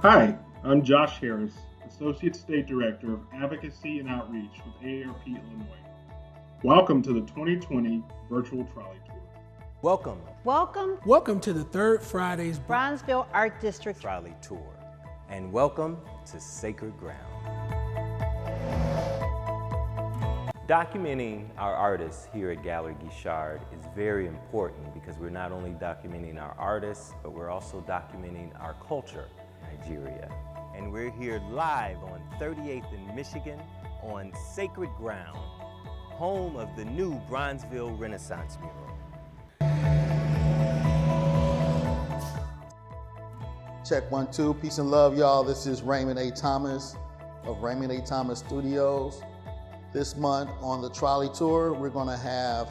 Hi, I'm Josh Harris, Associate State Director of Advocacy and Outreach with AARP Illinois. Welcome to the 2020 Virtual Trolley Tour. Welcome. Welcome to the Third Friday's Bronzeville Art District Trolley Tour. And welcome to Sacred Ground. Documenting our artists here at Gallery Guichard is very important because we're not only documenting our artists, but we're also documenting our culture, Nigeria. And we're here live on 38th in Michigan on Sacred Ground, home of the new Bronzeville Renaissance Mural. Check 1, 2, peace and love, y'all. This is Raymond A. Thomas of Raymond A. Thomas Studios. This month on the Trolley Tour, we're gonna have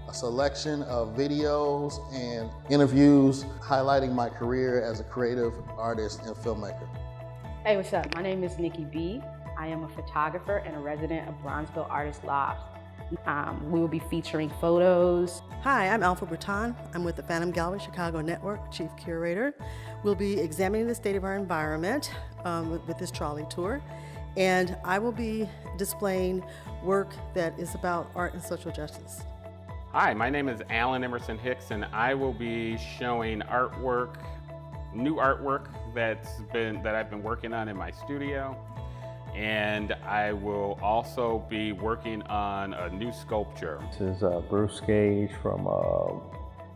a selection of videos and interviews highlighting my career as a creative artist and filmmaker. Hey, what's up? My name is Nikki B. I am a photographer and a resident of Bronzeville Artist Loft. We will be featuring photos. Hi, I'm Alpha Breton. I'm with the Phantom Gallery Chicago Network, Chief Curator. We'll be examining the state of our environment with this trolley tour. And I will be displaying work that is about art and social justice. Hi, my name is Alan Emerson Hicks, and I will be showing artwork, new artwork that I've been working on in my studio. And I will also be working on a new sculpture. This is Bruce Gage from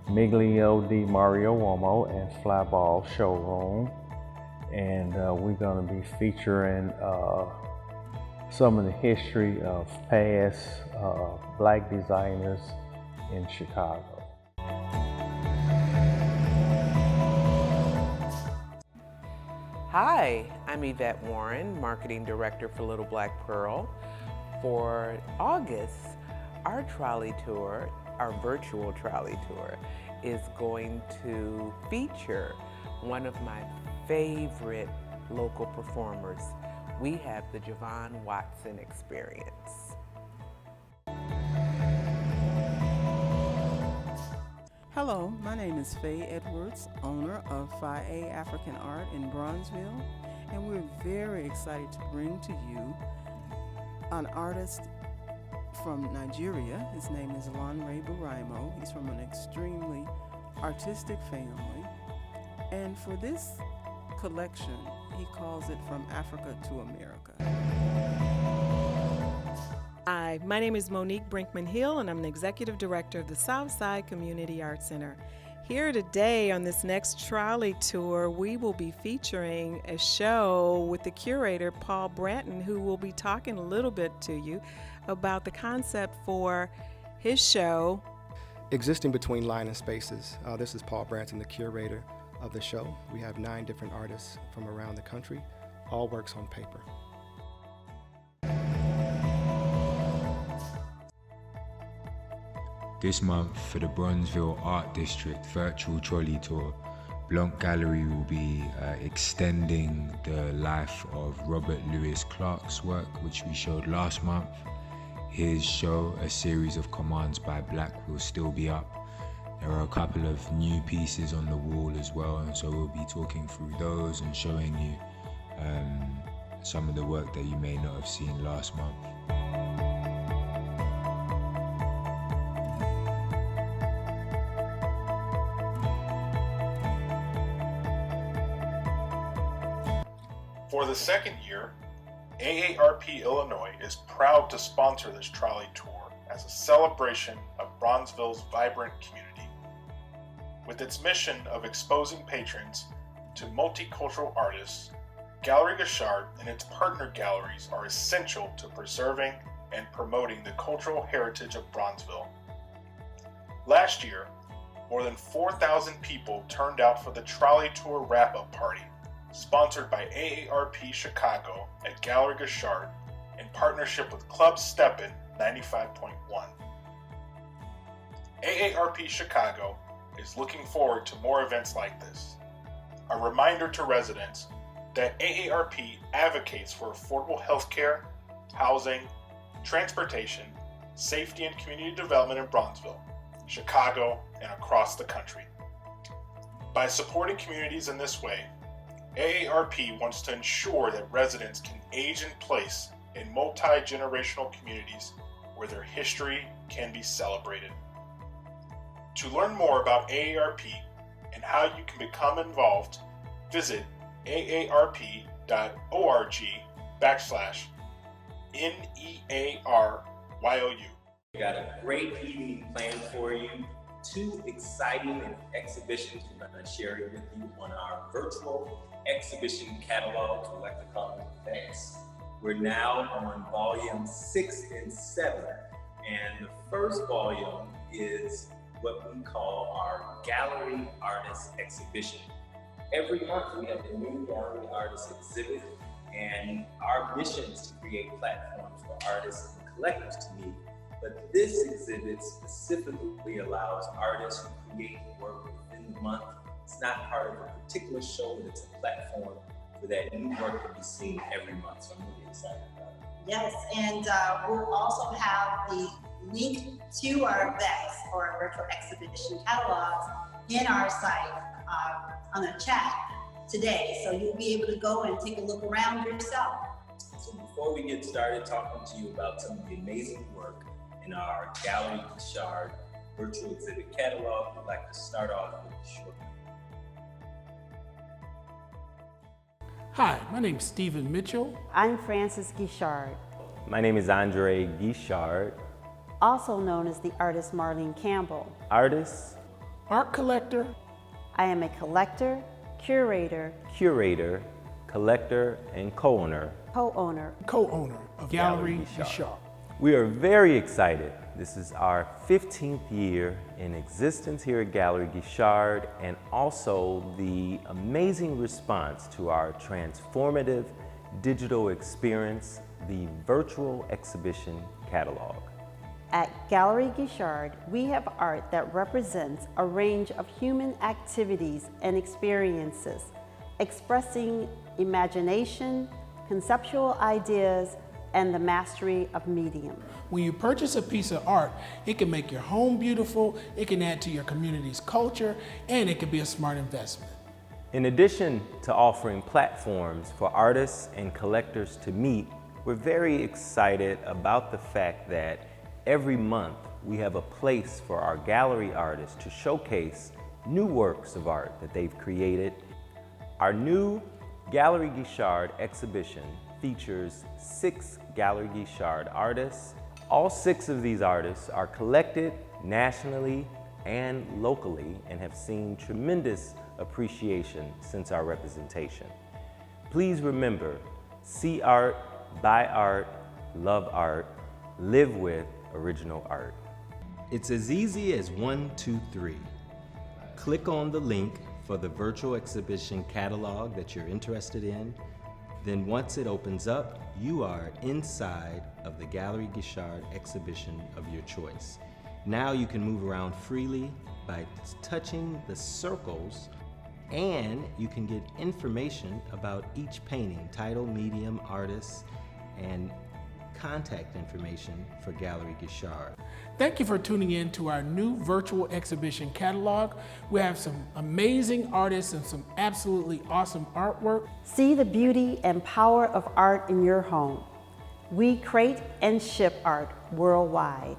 Miglio di Mario Uomo and Flyball Showroom. And we're going to be featuring some of the history of past Black designers in Chicago. Hi, I'm Yvette Warren, Marketing Director for Little Black Pearl. For August, our trolley tour, our virtual trolley tour, is going to feature one of my favorite local performers. We have the Javon Watson Experience. Hello, my name is Faye Edwards, owner of Phi A African Art in Bronzeville, and we're very excited to bring to you an artist from Nigeria. His name is Lanre Buraimo. He's from an extremely artistic family, and for this collection, he calls it From Africa to America. Hi, my name is Monique Brinkman-Hill, and I'm the Executive Director of the Southside Community Art Center. Here today on this next trolley tour, we will be featuring a show with the curator, Paul Branton, who will be talking a little bit to you about the concept for his show. Existing Between Line and Spaces. This is Paul Branton, the curator of the show. We have 9 different artists from around the country, all works on paper. This month for the Bronzeville Art District Virtual Trolley Tour, Blanc Gallery will be extending the life of Robert Louis Clark's work, which we showed last month. His show, A Series of Commands by Black, will still be up. There are a couple of new pieces on the wall as well, and so we'll be talking through those and showing you some of the work that you may not have seen last month. For the second year, AARP Illinois is proud to sponsor this trolley tour as a celebration of Bronzeville's vibrant community. With its mission of exposing patrons to multicultural artists, Gallery Guichard and its partner galleries are essential to preserving and promoting the cultural heritage of Bronzeville. Last year, more than 4,000 people turned out for the trolley tour wrap-up party, sponsored by AARP Chicago at Gallery Guichard in partnership with Club Steppin' 95.1. AARP Chicago is looking forward to more events like this. A reminder to residents that AARP advocates for affordable healthcare, housing, transportation, safety, and community development in Bronzeville, Chicago, and across the country. By supporting communities in this way, AARP wants to ensure that residents can age in place in multi-generational communities where their history can be celebrated. To learn more about AARP and how you can become involved, visit aarp.org/NEARYOU. We got a great evening planned for you. 2 exciting exhibitions we're going to share with you on our virtual exhibition catalog, we like to call it VEX. We're now on volume 6 and 7, and the first volume is what we call our Gallery Artist Exhibition. Every month we have a new Gallery Artist exhibit, and our mission is to create platforms for artists and collectors to meet. But this exhibit specifically allows artists who create work within the month. It's not part of a particular show, but it's a platform for that new work to be seen every month. So I'm really excited about it. Yes, and we'll also have the link to our VEX, or our virtual exhibition catalogs, in our site on the chat today. So you'll be able to go and take a look around yourself. So before we get started talking to you about some of the amazing work in our Gallery Guichard virtual exhibit catalog, we'd like to start off with a short. Hi, my name's Stephen Mitchell. I'm Frances Guichard, My name is Andre Guichard. also known as the artist Marlene Campbell. Artist, Art collector. I am a collector, curator, collector, and co-owner. co-owner. of Gallery Guichard. We are very excited. This is our 15th year in existence here at Gallery Guichard, and also the amazing response to our transformative digital experience, the virtual exhibition catalog. At Gallery Guichard, we have art that represents a range of human activities and experiences, expressing imagination, conceptual ideas, and the mastery of medium. When you purchase a piece of art, it can make your home beautiful, it can add to your community's culture, and it can be a smart investment. In addition to offering platforms for artists and collectors to meet, we're very excited about the fact that every month we have a place for our gallery artists to showcase new works of art that they've created. Our new Gallery Guichard exhibition features 6 Gallery Guichard artists. All 6 of these artists are collected nationally and locally and have seen tremendous appreciation since our representation. Please remember, see art, buy art, love art, live with original art. It's as easy as 1, 2, 3. Click on the link for the virtual exhibition catalog that you're interested in. Then once it opens up, you are inside of the Gallery Guichard exhibition of your choice. Now you can move around freely by touching the circles, and you can get information about each painting, title, medium, artist, and contact information for Gallery Guichard. Thank you for tuning in to our new virtual exhibition catalog. We have some amazing artists and some absolutely awesome artwork. See the beauty and power of art in your home. We create and ship art worldwide.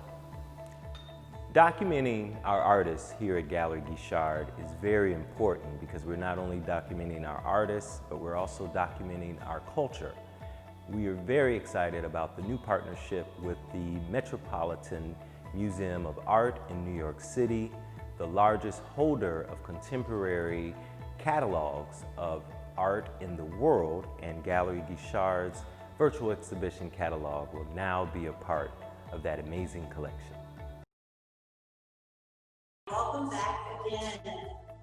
Documenting our artists here at Gallery Guichard is very important because we're not only documenting our artists, but we're also documenting our culture. We are very excited about the new partnership with the Metropolitan Museum of Art in New York City, the largest holder of contemporary catalogs of art in the world, and Gallery Guichard's virtual exhibition catalog will now be a part of that amazing collection. Welcome back again.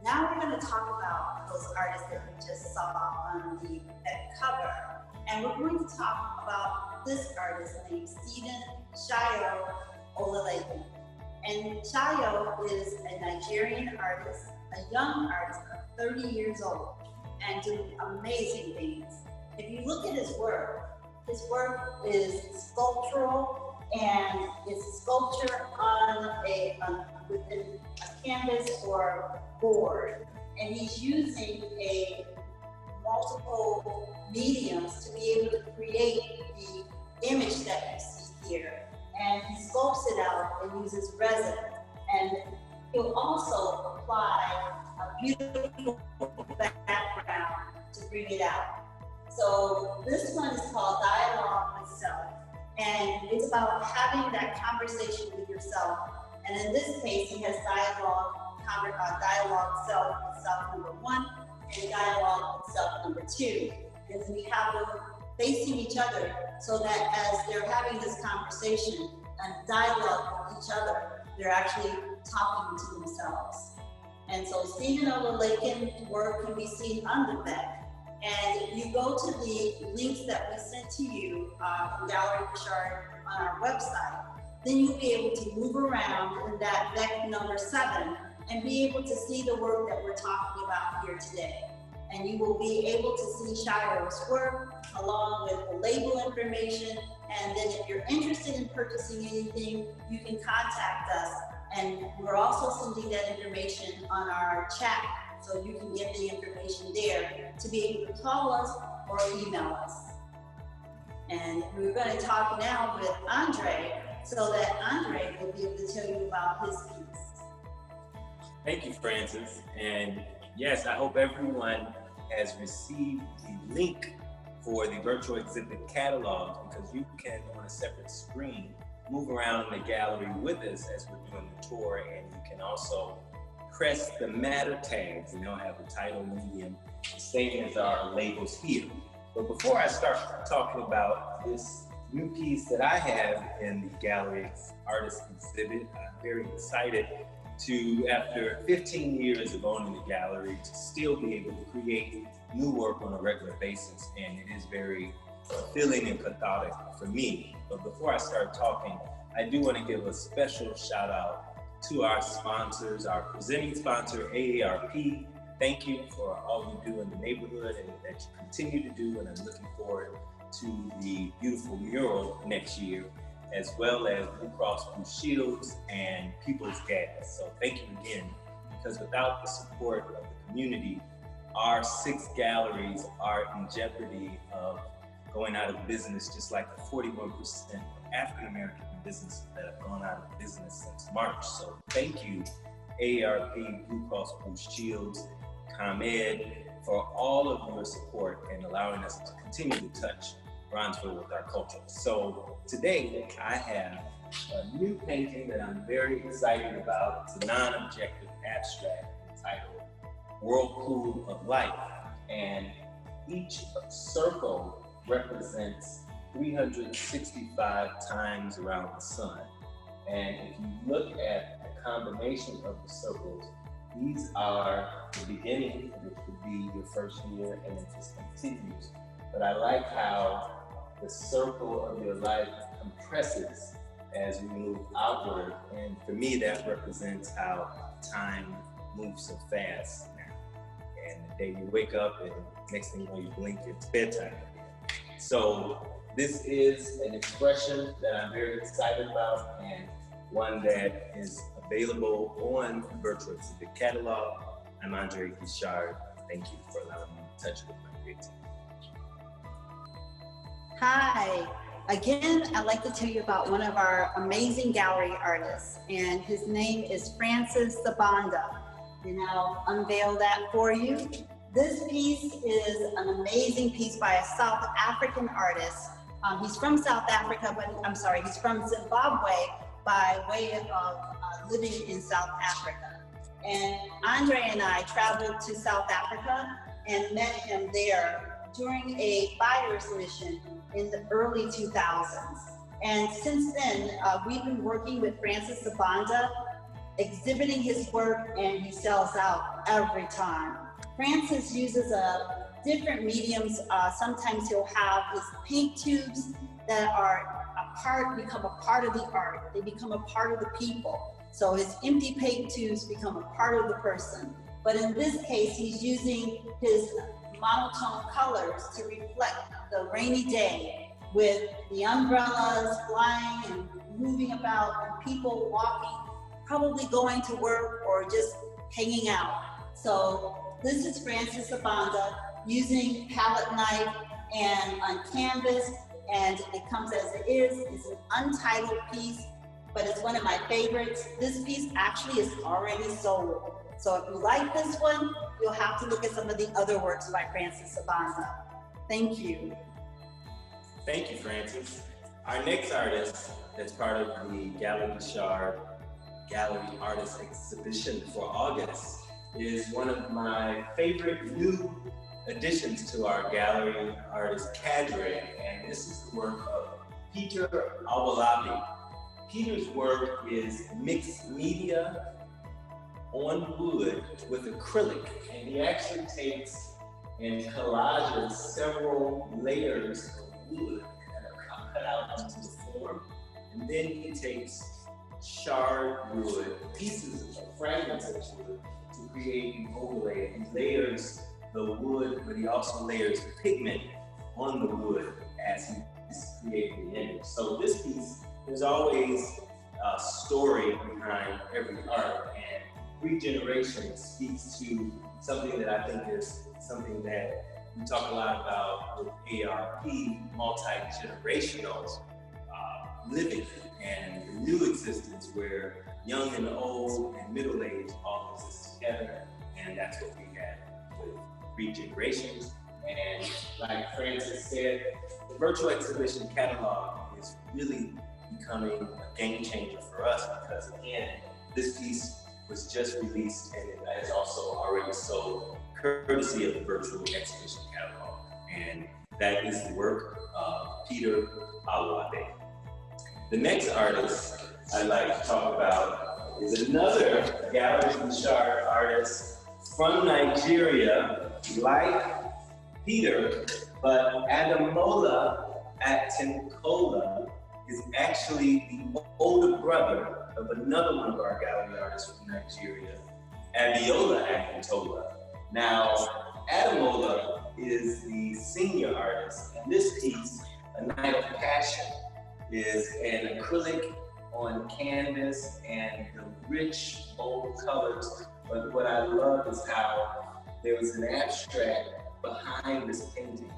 Now we're going to talk about those artists that we just saw on that cover. And we're going to talk about this artist named Stephen Shayo Olalekan. And Shayo is a Nigerian artist, a young artist of 30 years old, and doing amazing things. If you look at his work is sculptural, and it's sculpture within a canvas or board. And he's using a multiple mediums to be able to create the image that you see here. And he sculpts it out and uses resin. And he'll also apply a beautiful background to bring it out. So this one is called Dialogue with Self. And it's about having that conversation with yourself. And in this case, he has dialogue self number 1 and dialogue with self number 2. And then we have them facing each other so that as they're having this conversation and dialogue with each other, they're actually talking to themselves. And so Stephen Olalakin's work can be seen on the back. And you go to the links that we sent to you from Gallery Guichard on our website, then you'll be able to move around in that deck number 7 and be able to see the work that we're talking about here today. And you will be able to see Shiro's work along with the label information. And then if you're interested in purchasing anything, you can contact us. And we're also sending that information on our chat, so you can get the information there to be able to call us or email us. And we're going to talk now with Andre, so that Andre will be able to tell you about his piece. Thank you, Francis. And yes, I hope everyone has received the link for the virtual exhibit catalog, because you can, on a separate screen, move around in the gallery with us as we're doing the tour, and you can also press the matter tags, and they'll have the title, medium, the same as our labels here. But before I start talking about this new piece that I have in the Gallery Artist Exhibit, I'm very excited to, after 15 years of owning the gallery, to still be able to create new work on a regular basis, and it is very fulfilling and cathartic for me. But before I start talking, I do want to give a special shout out to our sponsors, our presenting sponsor, AARP. Thank you for all you do in the neighborhood and that you continue to do, and I'm looking forward to the beautiful mural next year, as well as Blue Cross Blue Shields and People's Gas. So thank you again, because without the support of the community, our 6 galleries are in jeopardy of going out of business, just like the 41% of African-American businesses that have gone out of business since March. So thank you, AARP, Blue Cross Blue Shields, ComEd, for all of your support and allowing us to continue to touch Bronzeville with our culture. So today I have a new painting that I'm very excited about. It's a non-objective abstract entitled Whirlpool of Life. And each circle represents 365 times around the sun. And if you look at the combination of the circles, these are the beginning, which would be your first year, and it just continues. But I like how the circle of your life compresses as we move outward. And for me, that represents how time moves so fast now. And the day you wake up and next thing you know, you blink, it's bedtime again. So this is an expression that I'm very excited about, and one that is available on the virtual exhibit catalog. I'm Gallery Guichard. Thank you for allowing me to touch with my creativity. Hi, again, I'd like to tell you about one of our amazing gallery artists, and his name is Francis Sabanda. And I'll unveil that for you. This piece is an amazing piece by a South African artist. He's from South Africa, but I'm sorry, he's from Zimbabwe by way of living in South Africa. And Andre and I traveled to South Africa and met him there during a buyer's mission in the early 2000s. And since then, we've been working with Francis Sabanda, exhibiting his work, and he sells out every time. Francis uses different mediums. Sometimes he'll have his paint tubes that are become a part of the art. They become a part of the people. So his empty paint tubes become a part of the person. But in this case, he's using his monotone colors to reflect the rainy day, with the umbrellas flying and moving about, and people walking, probably going to work or just hanging out. So this is Francis Sabanda using palette knife and on canvas, and it comes as it is. It's an untitled piece, but it's one of my favorites. This piece actually is already sold. So if you like this one, you'll have to look at some of the other works by Francis Sabanza. Thank you. Thank you, Francis. Our next artist that's part of the Gallery Guichard Gallery Artist Exhibition for August is one of my favorite new additions to our gallery artist cadre, and this is the work of Peter Awolabi. Peter's work is mixed media on wood with acrylic, and he actually takes and collages several layers of wood that are cut out into the form, and then he takes charred wood, pieces of fragments of wood, to create an overlay. He layers the wood, but he also layers pigment on the wood as he is creating the image. So this piece, there's always a story behind every art, and regeneration speaks to something that I think is something that we talk a lot about with ARP, multi-generational living, and the new existence where young and old and middle-aged all exist together, and that's what we have with regenerations. And like Francis said, the virtual exhibition catalog is really becoming a game changer for us because, again, this piece was just released and it has also already sold courtesy of the virtual exhibition catalog. And that is the work of Peter Awolabi. The next artist I'd like to talk about is another Gallery Guichard artist from Nigeria, like Peter, but Ademola Akintola is actually the older brother of another one of our gallery artists from Nigeria, Abiola Akintola. Now, Ademola is the senior artist, and this piece, A Night of Passion, is an acrylic on canvas and the rich, bold colors. But what I love is how there was an abstract behind this painting,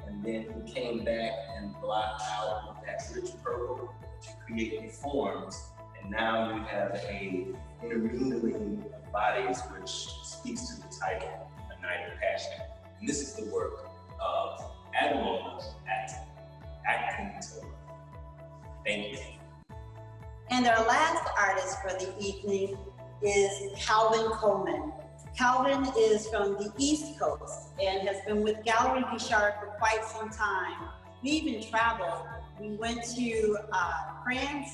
and then he came back and blocked out with that rich purple to create the forms. And now you have a intermingling of bodies, which speaks to the title, A Night of Passion. And this is the work of Ademola Akintola. Thank you. And our last artist for the evening is Calvin Coleman. Calvin is from the East Coast and has been with Gallery Guichard for quite some time. We even traveled. We went to France,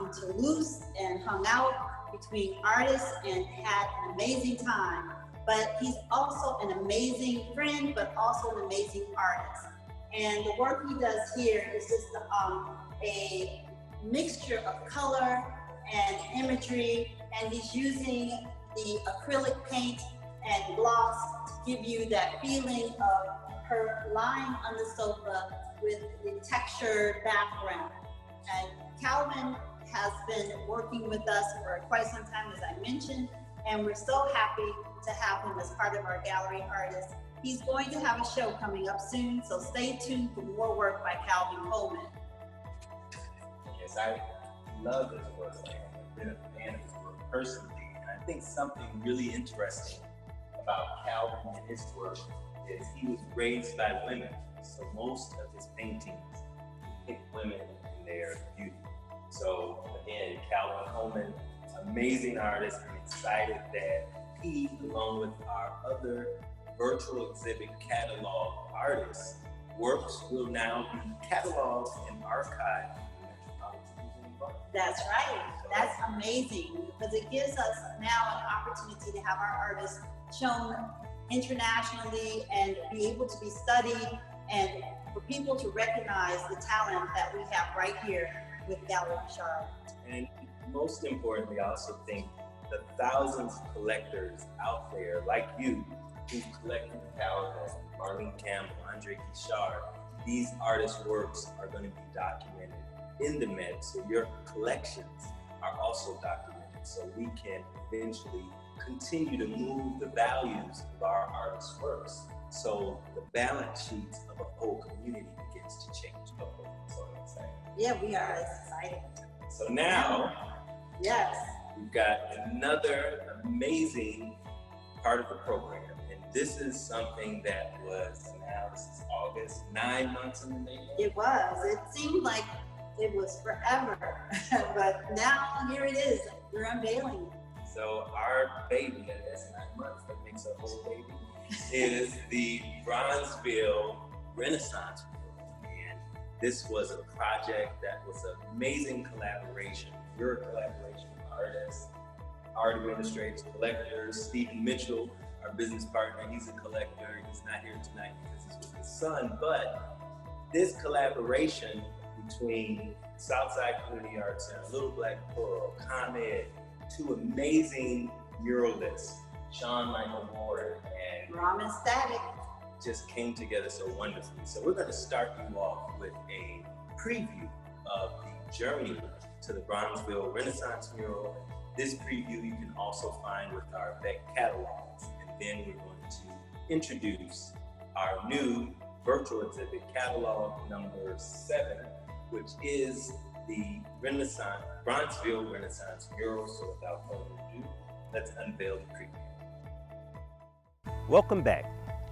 in Toulouse, and hung out between artists and had an amazing time. But he's also an amazing friend, but also an amazing artist. And the work he does here is just a mixture of color and imagery, and he's using the acrylic paint and gloss to give you that feeling of her lying on the sofa with the textured background. And Calvin has been working with us for quite some time, as I mentioned, and we're so happy to have him as part of our gallery artists. He's going to have a show coming up soon, so stay tuned for more work by Calvin Coleman. Yes, I love his work. I've been a fan of his work personally, and I think something really interesting about Calvin and his work is he was raised by women, so most of his paintings depict women in their beauty. So again, Calvin Coleman, amazing artist. I'm excited that he, along with our other virtual exhibit catalog artists, works will now be cataloged and archived. That's right. That's amazing, because it gives us now an opportunity to have our artists shown internationally and be able to be studied, and for people to recognize the talent that we have right here with Gallery Guichard. And most importantly, I also think the thousands of collectors out there like you who've collected Calvin, Marlene Campbell, Andre Guichard, these artists' works are going to be documented in the Met, so your collections are also documented, so we can eventually continue to move the values of our artists' works So the balance sheets of a whole community begins to change. So I'm excited. Yeah, we are excited. So now, yes, we've got another amazing part of the program. And this is something that was, now this is August, 9 months in the making. it was. It seemed like it was forever, but now here it is. We're unveiling it. So our baby, that's 9 months, that makes a whole baby, is the Bronzeville Renaissance Mural. And this was a project that was an amazing collaboration. Your collaboration with artists, art administrators, collectors. Stephen Mitchell, our business partner, he's a collector. He's not here tonight because he's with his son, but this collaboration between Southside Community Arts Center, Little Black Pearl, ComEd, two amazing muralists, Sean Michael Moore and Ramen Static, just came together so wonderfully. So we're going to start you off with a preview of the journey to the Bronzeville Renaissance Mural. This preview you can also find with our Beck catalogs. And then we're going to introduce our new virtual exhibit, catalog number 7, which is the Bronzeville Renaissance Mural. So without further ado, let's unveil the preview. Welcome back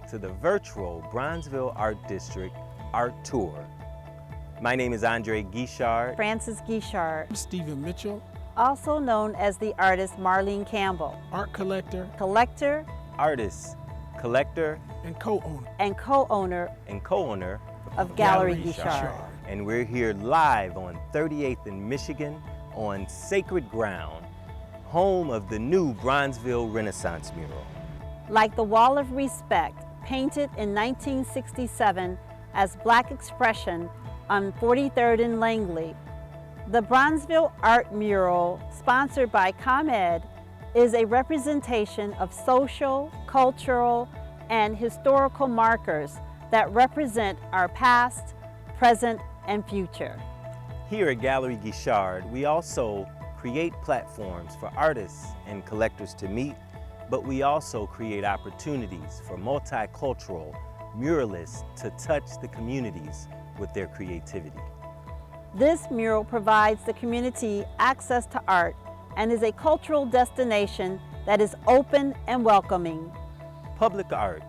to the virtual Bronzeville Art District Art Tour. My name is Gallery Guichard. Francis Guichard. Stephen Mitchell, Also known as the artist Marlene Campbell. art collector Collector Artist, collector, and co-owner and co-owner and co-owner of Gallery Guichard. And we're here live on 38th in Michigan on sacred ground, home of the new Bronzeville Renaissance Mural. Like the Wall of Respect, painted in 1967 as Black expression on 43rd and Langley, the Bronzeville Art Mural, sponsored by ComEd, is a representation of social, cultural, and historical markers that represent our past, present, and future. Here at Gallery Guichard, we also create platforms for artists and collectors to meet, but we also create opportunities for multicultural muralists to touch the communities with their creativity. This mural provides the community access to art and is a cultural destination that is open and welcoming. Public art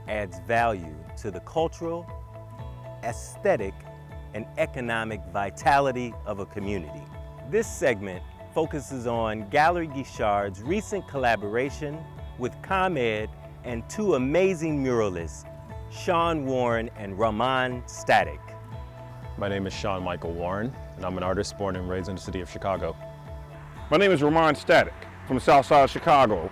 adds value to the cultural, aesthetic, and economic vitality of a community. This segment focuses on Gallery Guichard's recent collaboration with ComEd and two amazing muralists, Sean Warren and Ramen Static. My name is Sean Michael Warren, and I'm an artist born and raised in the city of Chicago. My name is Ramen Static from the south side of Chicago.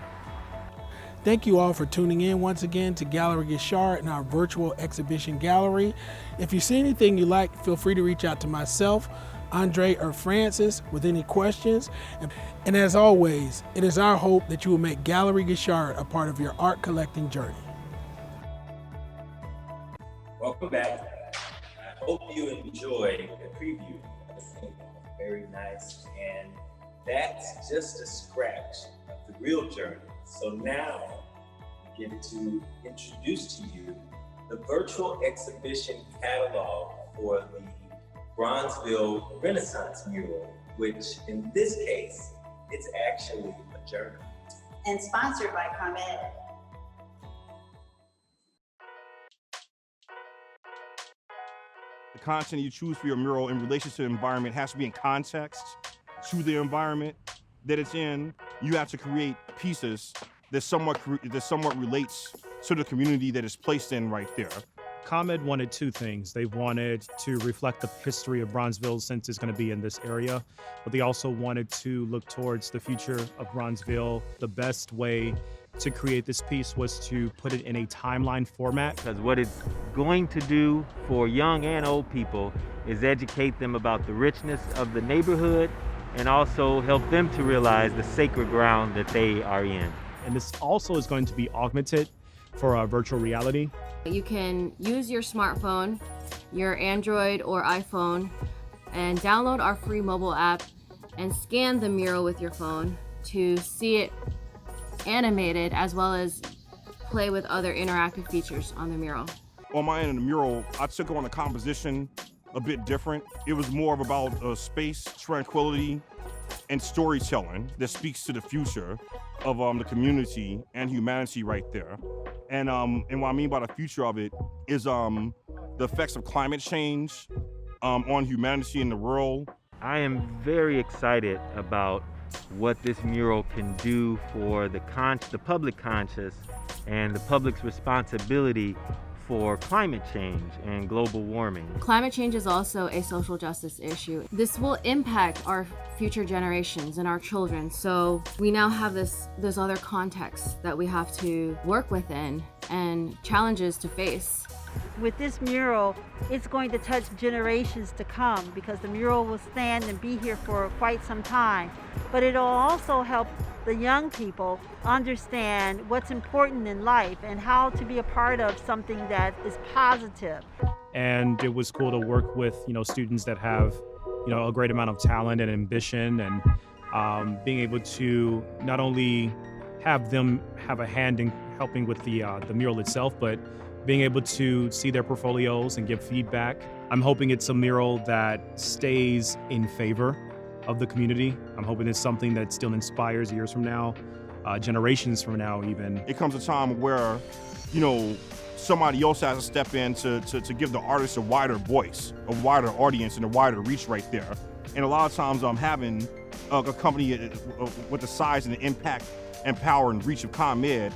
Thank you all for tuning in once again to Gallery Guichard and our virtual exhibition gallery. If you see anything you like, feel free to reach out to myself, Andre, or Francis with any questions. And as always, it is our hope that you will make Gallery Guichard a part of your art collecting journey. Welcome back. I hope you enjoyed the preview. Very nice. And that's just a scratch of the real journey. So now we get to introduce to you the virtual exhibition catalog for the Bronzeville Renaissance Mural, which in this case, it's actually a journey. and sponsored by ComEd. The content you choose for your mural in relation to the environment has to be in context to the environment that it's in. You have to create pieces that somewhat relates to the community that it's placed in right there. ComEd wanted two things. They wanted to reflect the history of Bronzeville since it's going to be in this area, but they also wanted to look towards the future of Bronzeville. The best way to create this piece was to put it in a timeline format. Because what it's going to do for young and old people is educate them about the richness of the neighborhood and also help them to realize the sacred ground that they are in. And this also is going to be augmented for virtual reality. You can use your smartphone, your Android or iPhone, and download our free mobile app and scan the mural with your phone to see it animated, as well as play with other interactive features on the mural. On my end of the mural, I took on the composition a bit different. It was more about space, tranquility, and storytelling that speaks to the future of the community and humanity right there. And what I mean by the future of it is the effects of climate change on humanity in the world. I am very excited about what this mural can do for the public conscious and the public's responsibility for climate change and global warming. Climate change is also a social justice issue. This will impact our future generations and our children. So we now have this other context that we have to work within and challenges to face. With this mural, it's going to touch generations to come because the mural will stand and be here for quite some time. But it'll also help the young people understand what's important in life and how to be a part of something that is positive. And it was cool to work with, students that have, a great amount of talent and ambition, and being able to not only have them have a hand in helping with the mural itself, but being able to see their portfolios and give feedback. I'm hoping it's a mural that stays in favor of the community. I'm hoping it's something that still inspires years from now, generations from now even. It comes a time where, somebody else has to step in to give the artist a wider voice, a wider audience, and a wider reach right there. And a lot of times having a company with the size and the impact and power and reach of ComEd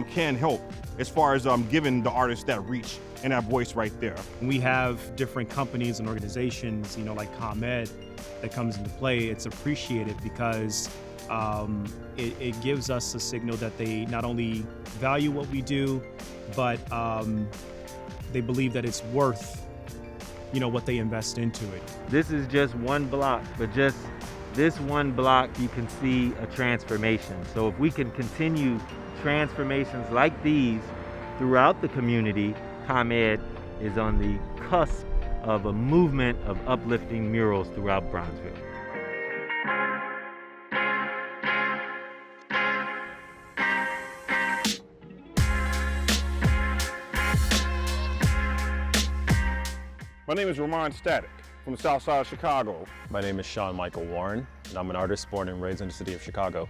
can help as far as giving the artist that reach and that voice right there. We have different companies and organizations, like ComEd, that comes into play. It's appreciated because it gives us a signal that they not only value what we do, but they believe that it's worth, what they invest into it. This is just one block, but just this one block you can see a transformation. So if we can continue transformations like these throughout the community, ComEd is on the cusp of a movement of uplifting murals throughout Bronzeville. My name is Ramon Static from the south side of Chicago. My name is Sean Michael Warren, and I'm an artist born and raised in the city of Chicago.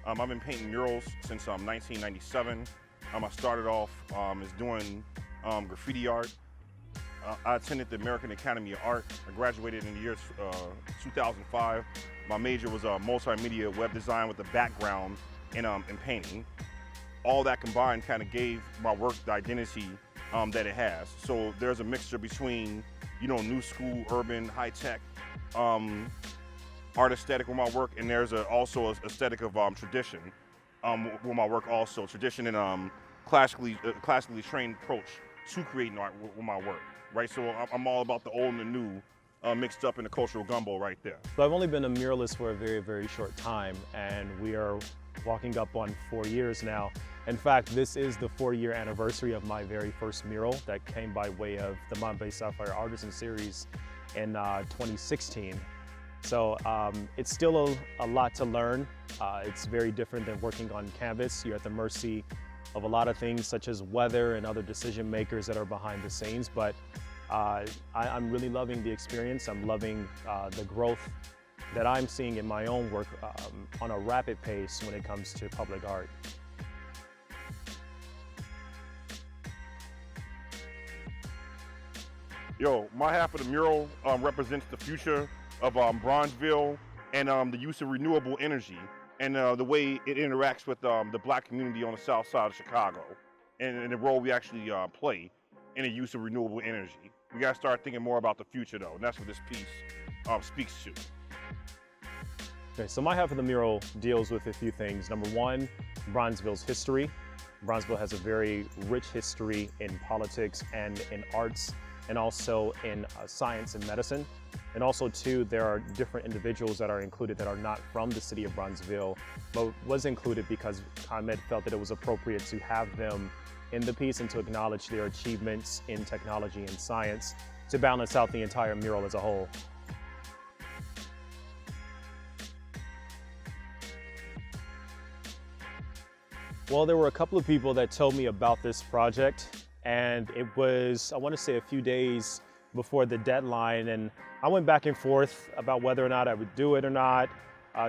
I've been painting murals since 1997. I started off as doing graffiti art. I attended the American Academy of Art. I graduated in the year 2005. My major was multimedia web design with a background in painting. All that combined kind of gave my work the identity that it has. So there's a mixture between, new school, urban, high-tech, art aesthetic with my work, and there's also an aesthetic of tradition with my work also. Tradition and classically trained approach to creating art with my work, right? So I'm all about the old and the new mixed up in the cultural gumbo right there. So I've only been a muralist for a very, very short time, and we are walking up on 4 years now. In fact, this is the 4-year anniversary of my very first mural that came by way of the Mont Sapphire Artisan Series in 2016. So it's still a lot to learn. It's very different than working on canvas. You're at the mercy of a lot of things such as weather and other decision makers that are behind the scenes, but I'm really loving the experience. I'm loving the growth that I'm seeing in my own work on a rapid pace when it comes to public art. My half of the mural represents the future of Bronzeville and the use of renewable energy and the way it interacts with the Black community on the south side of Chicago and the role we actually play in the use of renewable energy. We gotta start thinking more about the future though, and that's what this piece speaks to. Okay, so my half of the mural deals with a few things. Number one, Bronzeville's history. Bronzeville has a very rich history in politics and in arts, and also in science and medicine. And also too, there are different individuals that are included that are not from the city of Bronzeville, but was included because ComEd felt that it was appropriate to have them in the piece and to acknowledge their achievements in technology and science to balance out the entire mural as a whole. Well, there were a couple of people that told me about this project, and it was, I want to say, a few days before the deadline, and I went back and forth about whether or not I would do it or not.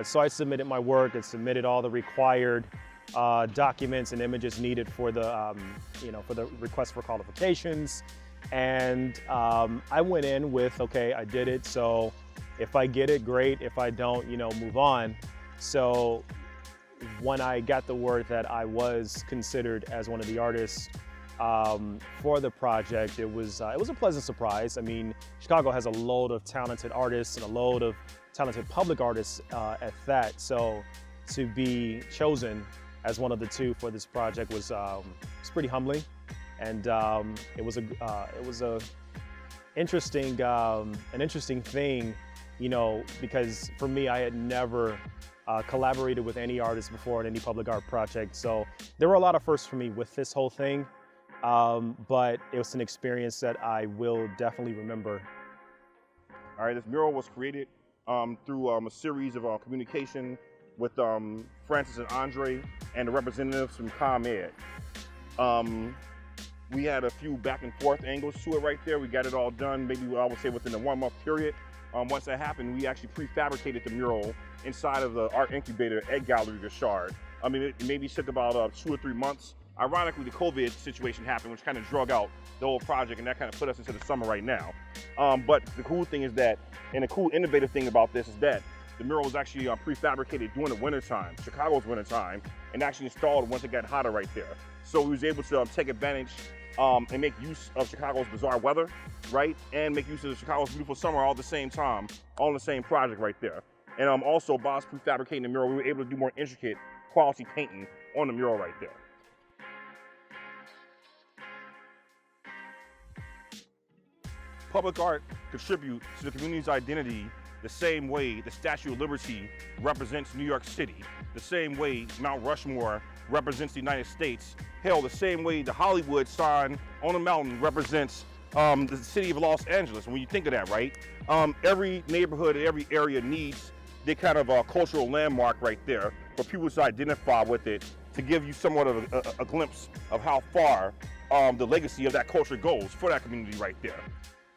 So I submitted my work and submitted all the required documents and images needed for the, for the request for qualifications. And I went in with, okay, I did it, so if I get it, great. If I don't, move on. So when I got the word that I was considered as one of the artists for the project, it was a pleasant surprise. I mean, Chicago has a load of talented artists and a load of talented public artists at that. So to be chosen as one of the two for this project was pretty humbling, and it was an interesting thing, because for me, I had never collaborated with any artist before in any public art project. So there were a lot of firsts for me with this whole thing, but it was an experience that I will definitely remember. All right, this mural was created through a series of communication with Francis and Andre and the representatives from ComEd. We had a few back and forth angles to it right there. We got it all done, maybe I would say within a 1 month period. Once that happened, we actually prefabricated the mural inside of the art incubator at Gallery Guichard. I mean, it maybe took about 2 or 3 months. Ironically, the COVID situation happened, which kind of drug out the whole project, and that kind of put us into the summer right now. But the cool thing is that, and the cool innovative thing about this is that the mural was actually prefabricated during the wintertime, Chicago's wintertime, and actually installed once it got hotter right there. So we was able to take advantage and make use of Chicago's bizarre weather, right? And make use of Chicago's beautiful summer all at the same time, all in the same project right there. And also, by us prefabricating the mural, we were able to do more intricate quality painting on the mural right there. Public art contributes to the community's identity the same way the Statue of Liberty represents New York City, the same way Mount Rushmore represents the United States, hell, the same way the Hollywood sign on the mountain represents the city of Los Angeles. And when you think of that, right, every neighborhood, every area needs the kind of cultural landmark right there for people to identify with it, to give you somewhat of a glimpse of how far the legacy of that culture goes for that community right there.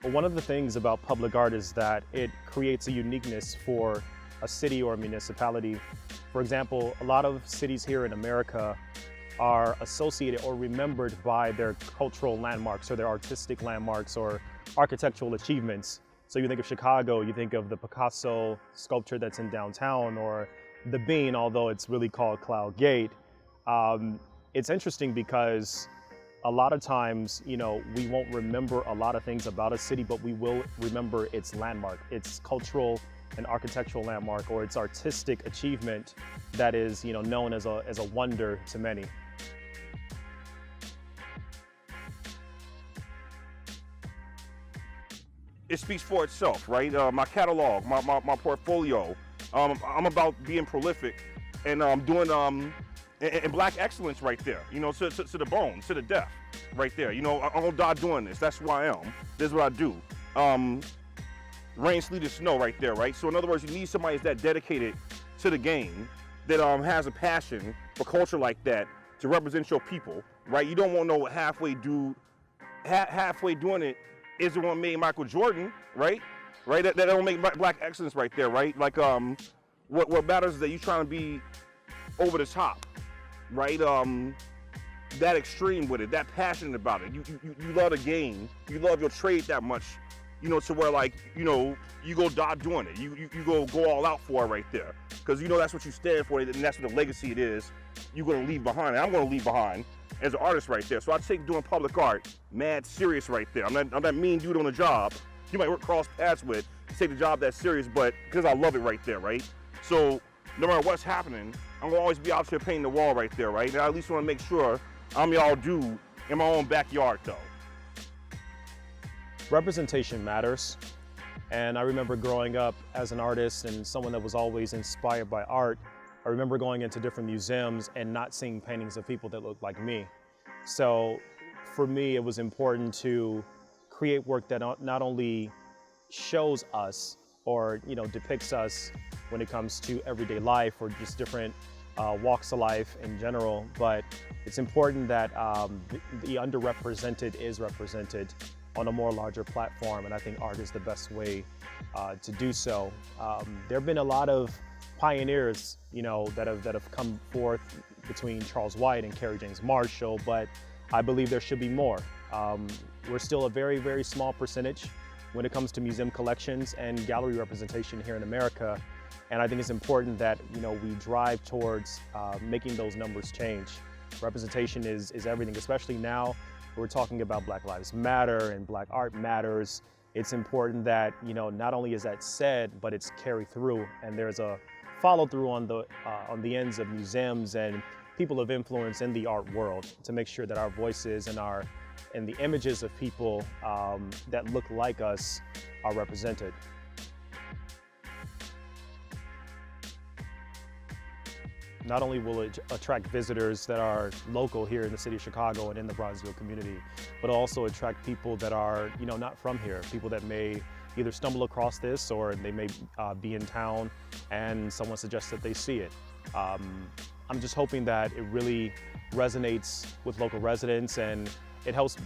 Well, one of the things about public art is that it creates a uniqueness for a city or a municipality. For example, a lot of cities here in America are associated or remembered by their cultural landmarks or their artistic landmarks or architectural achievements. So you think of Chicago, you think of the Picasso sculpture that's in downtown, or the Bean, although it's really called Cloud Gate. It's interesting because a lot of times, we won't remember a lot of things about a city, but we will remember its landmark, its cultural and architectural landmark, or its artistic achievement that is, known as a wonder to many. It speaks for itself, right? My catalog, my portfolio. I'm about being prolific and doing and black excellence right there, to the bone, to the death, right there. I'm gonna die doing this. That's who I am. This is what I do. Rain, sleet, or snow right there, right? So in other words, you need somebody that's dedicated to the game, that has a passion for culture like that, to represent your people, right? You don't want no halfway dude, halfway doing it is the one made Michael Jordan, right? Right? That don't make black excellence right there, right? Like what matters is that you're trying to be over the top, right? That extreme with it, that passionate about it. You love the game, you love your trade that much, to where you go die doing it. You go all out for it right there. Because that's what you stand for, and that's what the legacy it is you're gonna leave behind. And I'm gonna leave behind as an artist right there. So I take doing public art mad serious right there. I'm that mean dude on the job you might work cross paths with, take the job that serious, but because I love it right there, right? So no matter what's happening, I'm gonna always be out here painting the wall right there, right? And I at least wanna make sure I'm y'all dude in my own backyard though. Representation matters. And I remember growing up as an artist and someone that was always inspired by art. I remember going into different museums and not seeing paintings of people that looked like me. So for me, it was important to create work that not only shows us or depicts us when it comes to everyday life or just different walks of life in general, but it's important that the underrepresented is represented on a more larger platform, and I think art is the best way to do so. There have been a lot of pioneers, that have come forth between Charles White and Kerry James Marshall, but I believe there should be more. We're still a very, very small percentage when it comes to museum collections and gallery representation here in America. And I think it's important that we drive towards making those numbers change. Representation is everything, especially now we're talking about Black Lives Matter and Black Art Matters. It's important that not only is that said, but it's carried through, and there's a follow through on the ends of museums and people of influence in the art world to make sure that our voices and the images of people that look like us are represented. Not only will it attract visitors that are local here in the city of Chicago and in the Bronzeville community, but also attract people that are, not from here, people that may either stumble across this or they may be in town and someone suggests that they see it. I'm just hoping that it really resonates with local residents and it helps,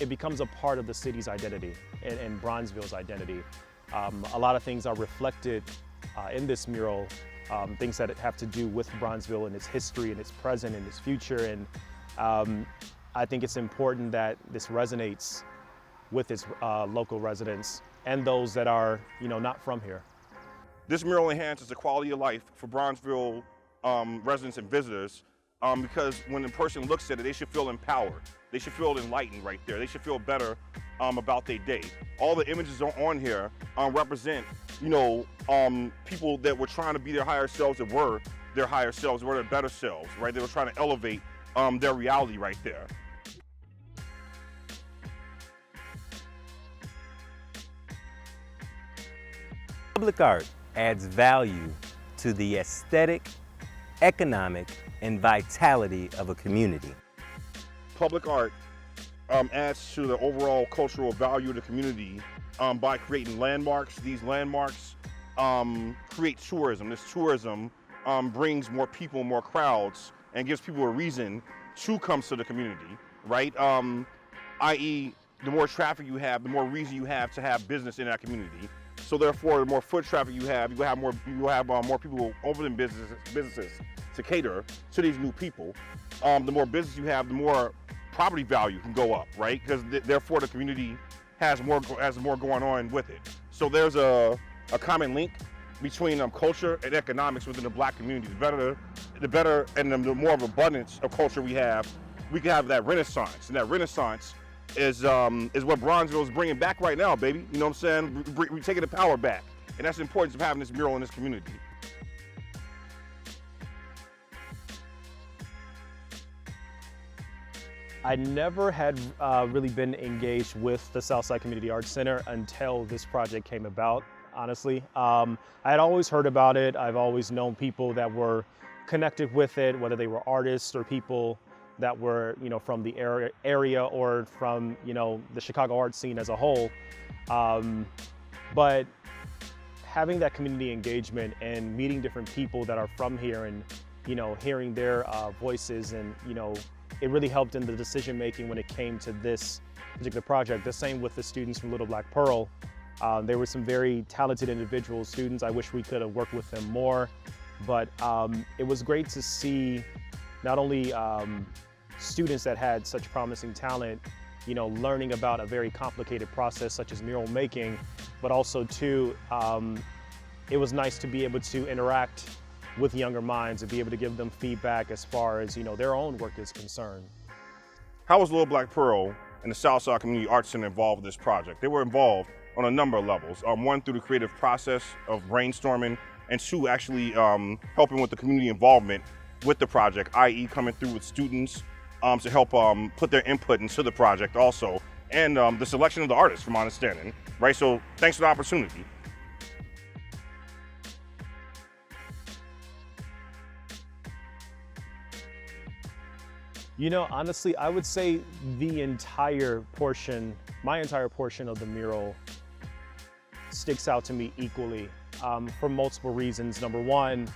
it becomes a part of the city's identity and Bronzeville's identity. A lot of things are reflected in this mural, things that have to do with Bronzeville and its history and its present and its future. And I think it's important that this resonates with its local residents and those that are, not from here. This mural enhances the quality of life for Bronzeville residents and visitors because when a person looks at it, they should feel empowered. They should feel enlightened right there. They should feel better about their day. All the images on here represent, people that were trying to be their higher selves, that were their higher selves, were their better selves, right? They were trying to elevate their reality right there. Public art adds value to the aesthetic, economic, and vitality of a community. Public art adds to the overall cultural value of the community by creating landmarks. These landmarks create tourism. This tourism brings more people, more crowds, and gives people a reason to come to the community, right? I.e., the more traffic you have, the more reason you have to have business in that community. So therefore, the more foot traffic you have, you have more people opening businesses to cater to these new people. The more business you have, the more property value can go up, right? Because therefore the community has more going on with it. So there's a common link between culture and economics within the Black community. The better and the more of abundance of culture we can have that Renaissance, and that Renaissance is what Bronzeville is bringing back right now, baby. You know what I'm saying? We're taking the power back, and that's the importance of having this mural in this community. I never had really been engaged with the Southside Community Arts Center until this project came about, honestly. I had always heard about it. I've always known people that were connected with it, whether they were artists or people that were, from the area or from, the Chicago art scene as a whole. But having that community engagement and meeting different people that are from here and, hearing their voices and, it really helped in the decision making when it came to this particular project. The same with the students from Little Black Pearl. There were some very talented individual students. I wish we could have worked with them more, but it was great to see not only students that had such promising talent, learning about a very complicated process such as mural making, but also too, it was nice to be able to interact with younger minds and be able to give them feedback as far as, their own work is concerned. How was Little Black Pearl and the Southside Community Arts Center involved with this project? They were involved on a number of levels. One, through the creative process of brainstorming, and two, actually helping with the community involvement with the project, i.e. coming through with students to help put their input into the project also, and the selection of the artists, from my understanding, right? So thanks for the opportunity. Honestly, I would say my entire portion of the mural sticks out to me equally. for multiple reasons. Number one,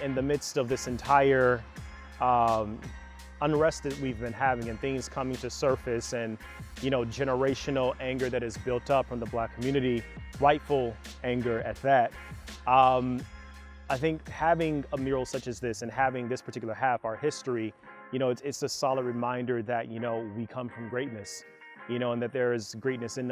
in the midst of this entire unrest that we've been having and things coming to surface and, generational anger that is built up from the Black community, rightful anger at that, I think having a mural such as this and having this particular half, our history, it's a solid reminder that, we come from greatness, and that there is greatness in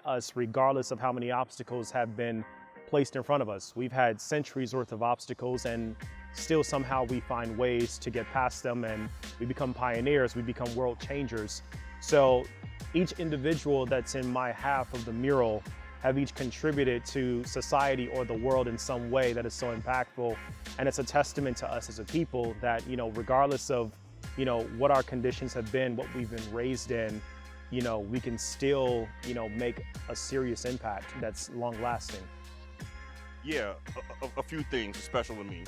us regardless of how many obstacles have been placed in front of us. We've had centuries worth of obstacles and still somehow we find ways to get past them, and we become pioneers, we become world changers. So each individual that's in my half of the mural have each contributed to society or the world in some way that is so impactful. And it's a testament to us as a people that, regardless of, what our conditions have been, what we've been raised in, we can still, make a serious impact that's long lasting. Yeah, a few things special to me.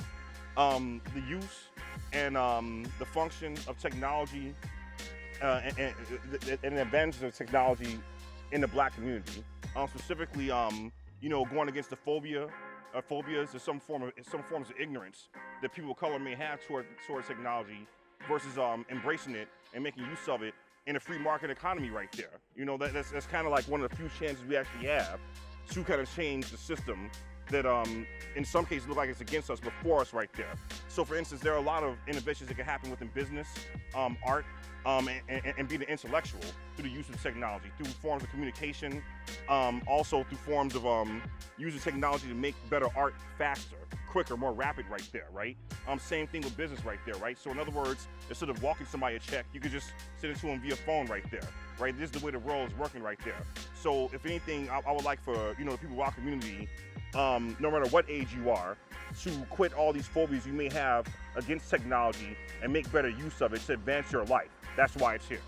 The use and the function of technology and the advantages of technology in the Black community. Specifically, going against the phobias or some forms of ignorance that people of color may have towards technology versus embracing it and making use of it in a free market economy right there. That's kind of like one of the few chances we actually have to kind of change the system that in some cases look like it's against us, but for us right there. So for instance, there are a lot of innovations that can happen within business, art, and being an intellectual through the use of technology, through forms of communication, also through forms of using technology to make better art faster, quicker, more rapid right there, right? Same thing with business right there, right? So in other words, instead of walking somebody a check, you could just send it to them via phone right there, right? This is the way the world is working right there. So if anything, I would like for, the people of our community, no matter what age you are, to quit all these phobias you may have against technology and make better use of it to advance your life. That's why it's here.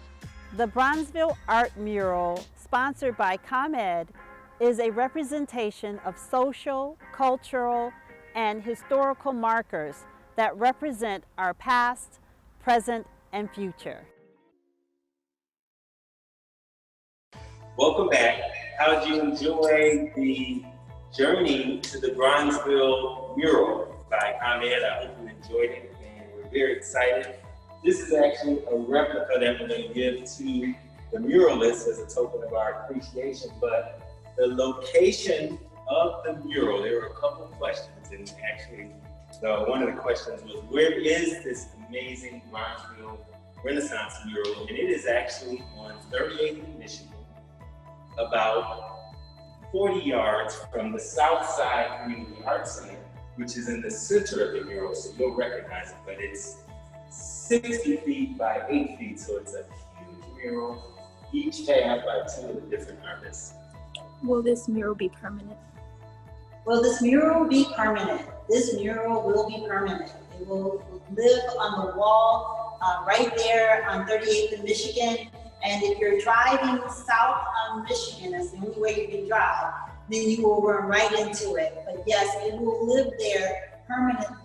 The Bronzeville Art Mural, sponsored by ComEd, is a representation of social, cultural, and historical markers that represent our past, present, and future. Welcome back. How did you enjoy the journey to the Bronzeville mural by ComEd? I hope you enjoyed it, and we're very excited. This is actually a replica that we're going to give to the muralists as a token of our appreciation, but the location of the mural, there were a couple of questions, and actually one of the questions was, where is this amazing Bronzeville Renaissance mural? And it is actually on 38th in Michigan, about 40 yards from the Southside Community Arts Center, which is in the center of the mural, so you'll recognize it, but it's 60 feet by 8 feet, so it's a huge mural, each half by two of the different artists. Will this mural be permanent? Will this mural be permanent? This mural will be permanent. It will live on the wall right there on 38th and Michigan. And if you're driving south on Michigan, that's the only way you can drive, then you will run right into it. But yes, it will live there permanently.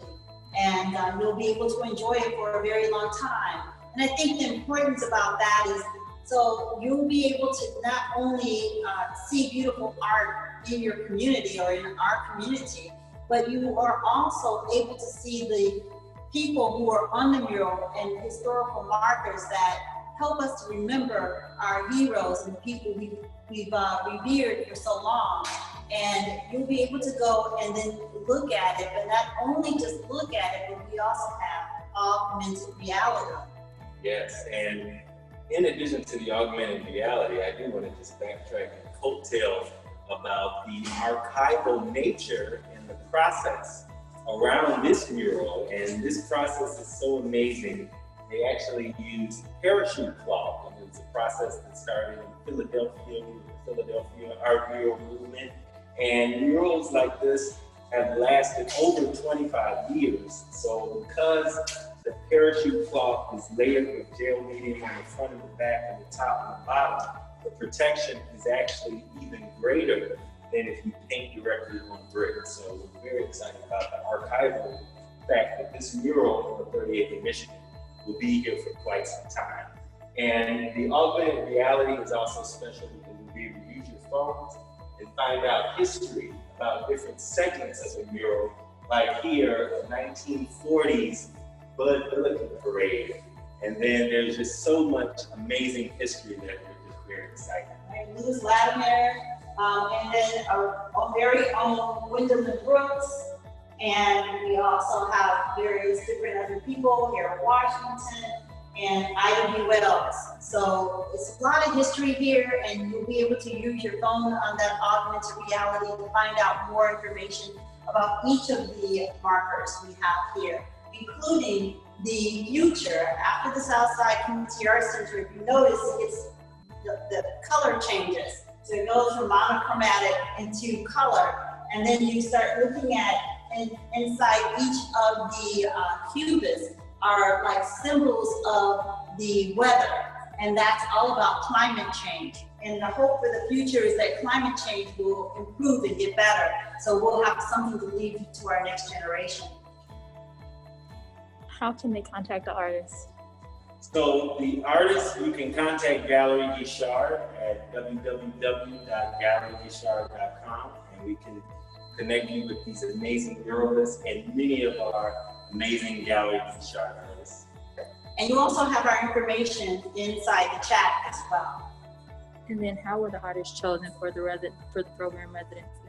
And you'll be able to enjoy it for a very long time. And I think the importance about that is, so you'll be able to not only see beautiful art in your community or in our community, but you are also able to see the people who are on the mural and historical markers that help us to remember our heroes and the people we've revered for so long. And you'll be able to go and then look at it, but not only just look at it, but we also have augmented reality. Yes, and in addition to the augmented reality, I do want to just backtrack and coattail about the archival nature and the process around this mural. And this process is so amazing. They actually use parachute cloth, and it's a process that started in Philadelphia with the Philadelphia Art Mural movement. And murals like this have lasted over 25 years. So because the parachute cloth is layered with gel medium on the front and the back and the top and the bottom, the protection is actually even greater than if you paint directly on brick. So we're very excited about the archival fact that this mural on the 38th in Michigan will be here for quite some time. And the augmented reality is also special because we'll be able to use your phones and find out history about different segments of the mural, like here, the 1940s Bud Billiken Parade. And then there's just so much amazing history that we're just very excited. Right, Louis Latimer, and then our very own Gwendolyn Brooks. And we also have various different other people here in Washington and Ida B. Wells. So it's a lot of history here, and you'll be able to use your phone on that augmented reality to find out more information about each of the markers we have here, including the future. After the Southside Community Arts Center, if you notice, the color changes. So it goes from monochromatic into color, and then you start looking at, and inside each of the cubits are like symbols of the weather, and that's all about climate change. And the hope for the future is that climate change will improve and get better, so we'll have something to leave to our next generation. How can they contact the artists? So the artists, you can contact Gallery Guichard at www.galleryguichard.com, and we can connect you with these amazing muralists and many of our amazing Gallery Guichard artists. And you also have our information inside the chat as well. And then how were the artists chosen for the program residency?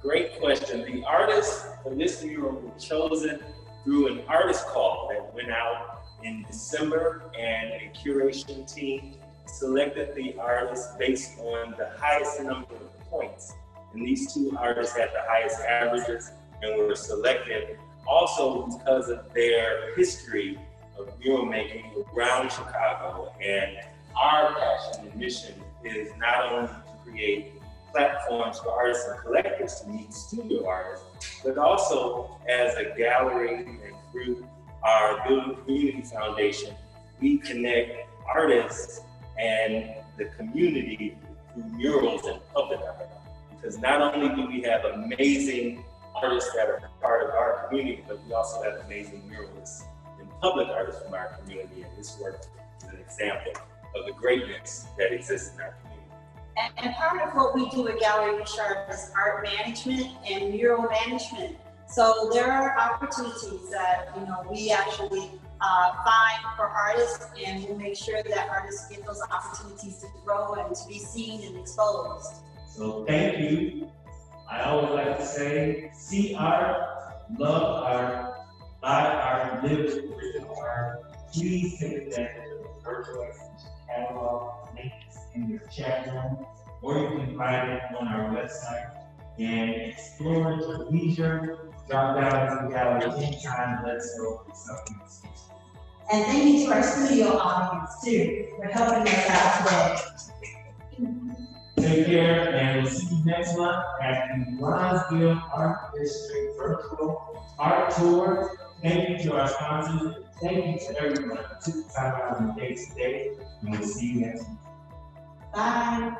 Great question. The artists for this mural were chosen through an artist call that went out in December, and a curation team selected the artists based on the highest number of points. And these two artists had the highest averages and were selected also because of their history of mural making around Chicago. And our passion and mission is not only to create platforms for artists and collectors to meet studio artists, but also as a gallery and through our Building Community Foundation, we connect artists and the community through murals and public art. Because not only do we have amazing artists that are part of our community, but we also have amazing muralists and public artists from our community. And this work is an example of the greatness that exists in our community. And part of what we do at Gallery Guichard is art management and mural management. So there are opportunities that we actually find for artists, and we'll make sure that artists get those opportunities to grow and to be seen and exposed. So thank you. I always like to say, see art, love art, buy art, live with original art. Please take advantage of the virtual exhibition catalog links in your chat room, or you can find it on our website. And explore it with leisure. Drop down to the gallery anytime. Let's go for something to see. And thank you to our studio audience too for helping us out today. Take care, and we'll see you next month at the Bronzeville Art District Virtual Art Tour. Thank you to our sponsors. Thank you to everyone who took the time out of the day today. And we'll see you next month. Bye.